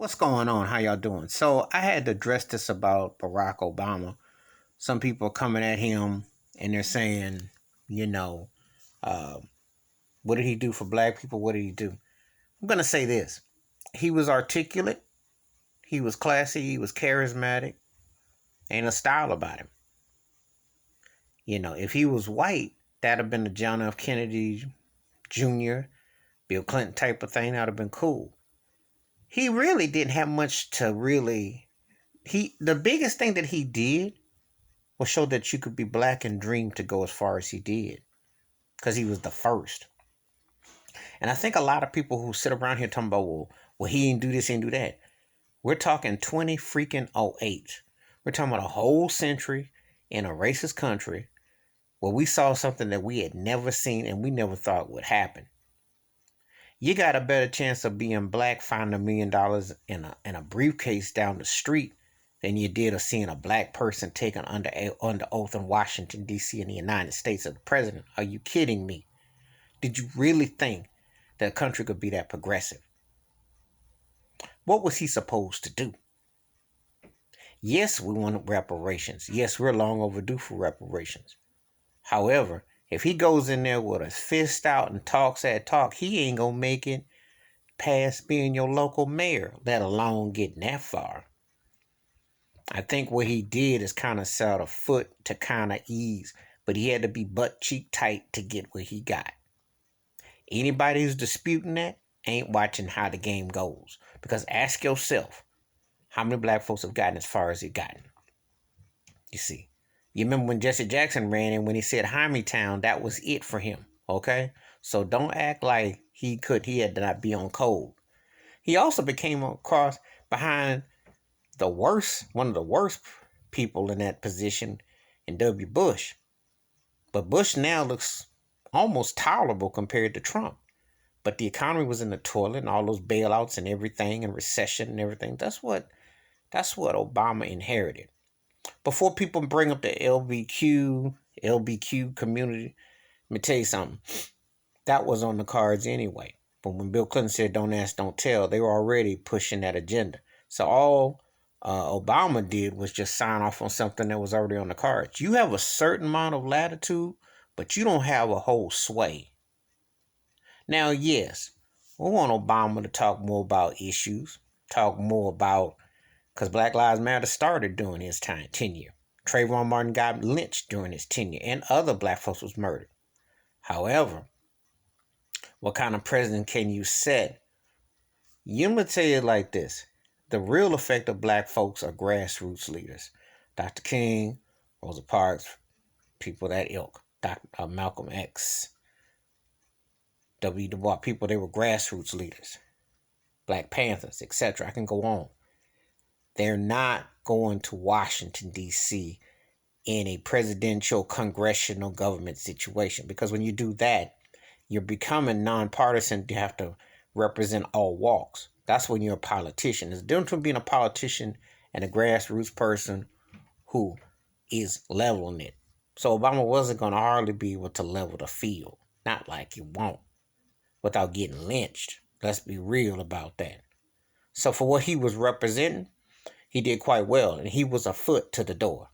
What's going on? How y'all doing? So I had to address this about Barack Obama. Some people are coming at him and they're saying, you know, uh, what did he do for black people? What did he do? I'm gonna say this: he was articulate, he was classy, he was charismatic, and a style about him. If he was white, that'd have been the John F. Kennedy Jr., Bill Clinton type of thing. That'd have been cool. He really didn't have much to really. The biggest thing that he did will show that you could be black and dream to go as far as he did because he was the first. And I think a lot of people who sit around here talking about, well, he didn't do this, he didn't do that. We're talking 20 freaking '08. We're talking about a whole century in a racist country where we saw something that we had never seen and we never thought would happen. You got a better chance of being black finding $1 million in a briefcase down the street than you did of seeing a black person taken under oath in Washington, D.C. in the United States as the president. Are you kidding me? Did you really think that a country could be that progressive? What was he supposed to do? Yes, we want reparations. Yes, we're long overdue for reparations. However, if he goes in there with his fist out and talks that talk, he ain't gonna make it past being your local mayor, let alone getting that far. I think what he did is kind of set a foot to kind of ease, but he had to be butt cheek tight to get where he got. Anybody who's disputing that ain't watching how the game goes. Because ask yourself, how many black folks have gotten as far as he gotten? You see, you remember when Jesse Jackson ran in when he said Town, that was it for him. Okay? So don't act like he had to not be on code. He also became across behind one of the worst people in that position in W. Bush. But Bush now looks almost tolerable compared to Trump. But the economy was in the toilet and all those bailouts and everything and recession and everything. That's what Obama inherited. Before people bring up the LBQ community, let me tell you something. That was on the cards anyway. But when Bill Clinton said don't ask, don't tell, they were already pushing that agenda. So all Obama did was just sign off on something that was already on the cards. You have a certain amount of latitude, but you don't have a whole sway. Now, yes, we want Obama to talk more about issues, talk more about, because Black Lives Matter started during his tenure. Trayvon Martin got lynched during his tenure, and other black folks was murdered. However, what kind of president can you set? I'm going to tell you like this. The real effect of black folks are grassroots leaders. Dr. King, Rosa Parks, people that ilk. Dr. Malcolm X, W. Du Bois, people, they were grassroots leaders. Black Panthers, etc. I can go on. They're not going to Washington, D.C. in a presidential, congressional government situation. Because when you do that, you're becoming nonpartisan. You have to represent all walks. That's when you're a politician. There's a difference between being a politician and a grassroots person who is leveling it. So Obama wasn't going to hardly be able to level the field. Not like he won't. Without getting lynched. Let's be real about that. So for what he was representing, he did quite well. And he was a foot to the door.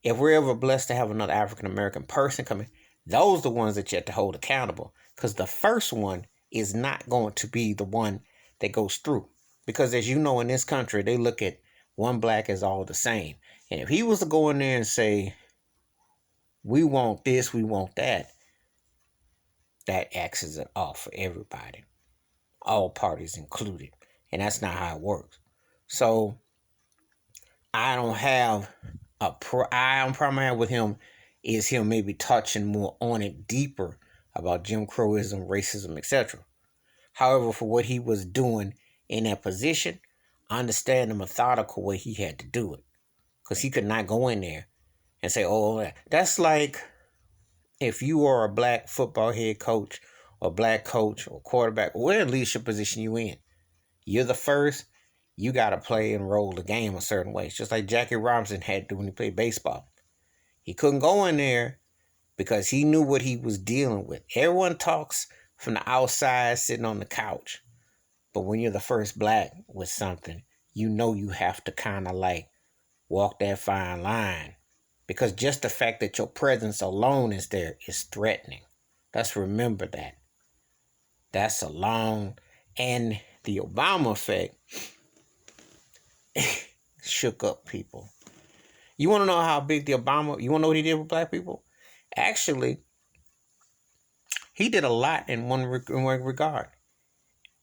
If we're ever blessed to have another African American person coming, those are the ones that you have to hold accountable. Because the first one is not going to be the one that goes through. Because as you know, in this country, they look at one black as all the same. And if he was to go in there and say, we want this, we want that, that axes it off for everybody. All parties included. And that's not how it works. So I don't have problem I have with him is him maybe touching more on it deeper about Jim Crowism, racism, etc. However, for what he was doing in that position, I understand the methodical way he had to do it. Because he could not go in there and say, oh, that's like if you are a black football head coach or black coach or quarterback, or whatever leadership position you in. You're the first, you got to play and roll the game a certain way. It's just like Jackie Robinson had to when he played baseball. He couldn't go in there because he knew what he was dealing with. Everyone talks from the outside sitting on the couch. But when you're the first black with something, you know you have to kind of like walk that fine line. Because just the fact that your presence alone is there is threatening. Let's remember that. That's a long, and the Obama effect shook up people. You want to know how big you want to know what he did with black people? Actually, he did a lot in one regard.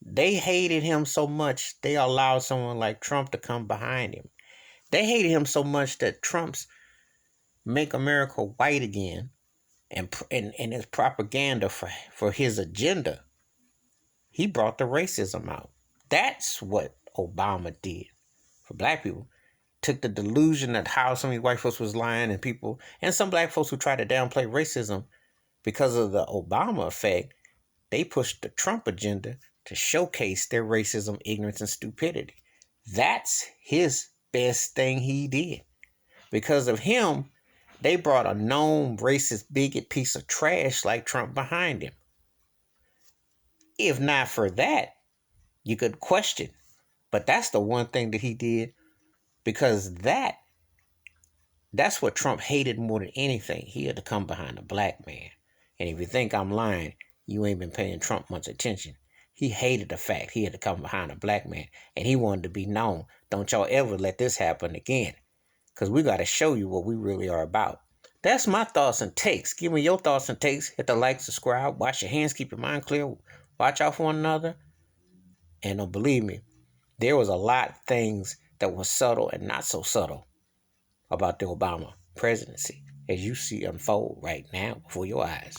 They hated him so much, they allowed someone like Trump to come behind him. They hated him so much that Trump's Make America White Again and his propaganda for his agenda, he brought the racism out. That's what Obama did for black people. Took the delusion that how so many white folks was lying and people, and some black folks who tried to downplay racism because of the Obama effect, they pushed the Trump agenda to showcase their racism, ignorance, and stupidity. That's his best thing he did. Because of him, they brought a known racist, bigot piece of trash like Trump behind him. If not for that, you could question. But that's the one thing that he did, because that's what Trump hated more than anything. He had to come behind a black man. And if you think I'm lying, you ain't been paying Trump much attention. He hated the fact he had to come behind a black man, and he wanted to be known. Don't y'all ever let this happen again, because we got to show you what we really are about. That's my thoughts and takes. Give me your thoughts and takes. Hit the like, subscribe, wash your hands, keep your mind clear, watch out for one another. And don't believe me, there was a lot of things that were subtle and not so subtle about the Obama presidency, as you see unfold right now before your eyes.